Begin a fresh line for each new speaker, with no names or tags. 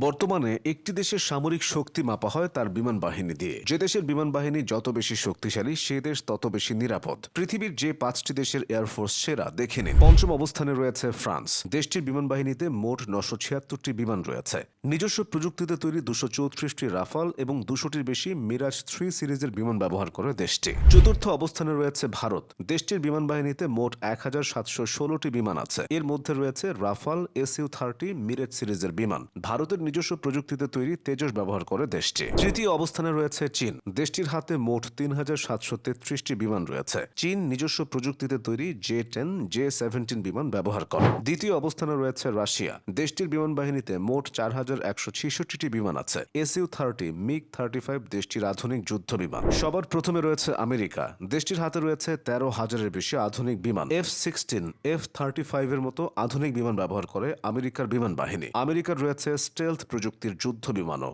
বর্তমানে একটি দেশের সামরিক শক্তি মাপা হয় তার বিমান বাহিনী দিয়ে। যে দেশের বিমান বাহিনী যত বেশি শক্তিশালী সে দেশ তত বেশি নিরাপদ। পৃথিবীর যে ৫টি দেশের এয়ারফোর্স সেরা দেখে নিন। পঞ্চম অবস্থানে রয়েছে ফ্রান্স। দেশটির বিমান বাহিনীতে মোট ৯৭৬টি বিমান রয়েছে। নিজস্ব প্রযুক্তিতে তৈরি ২৩৪টি রাফাল এবং ২০০টির বেশি মিরাজ ৩ সিরিজের বিমান ব্যবহার করে দেশটি। চতুর্থ অবস্থানে রয়েছে ভারত। দেশটির বিমান বাহিনীতে মোট ১,৭১৬টি বিমান আছে। এর মধ্যে রয়েছে রাফাল, SU-30 মিরাজ সিরিজের বিমান। ভারতের নিজস্ব প্রযুক্তিতে তৈরি তেজস ব্যবহার করে দেশটি। তৃতীয় অবস্থানে রয়েছে চীন। দেশটির হাতে মোট ৩,৭৩৩টি বিমান রয়েছে। চীন নিজস্ব প্রযুক্তিতে তৈরি J-10, J-17 বিমান ব্যবহার করে। দ্বিতীয় অবস্থানে রয়েছে রাশিয়া। দেশটির বিমান বাহিনীতে মোট ৪,১৬৬টি বিমান আছে। SU-30, MiG-35 দেশটির আধুনিক যুদ্ধ বিমান। সবার প্রথমে রয়েছে আমেরিকা। দেশটির হাতে রয়েছে ১৩,০০০-এর বেশি আধুনিক বিমান। F-16, F-35 এর মতো আধুনিক বিমান ব্যবহার করে আমেরিকার বিমান বাহিনী। আমেরিকার রয়েছে স্টেলথ প্রযুক্তির যুদ্ধ বিমানও।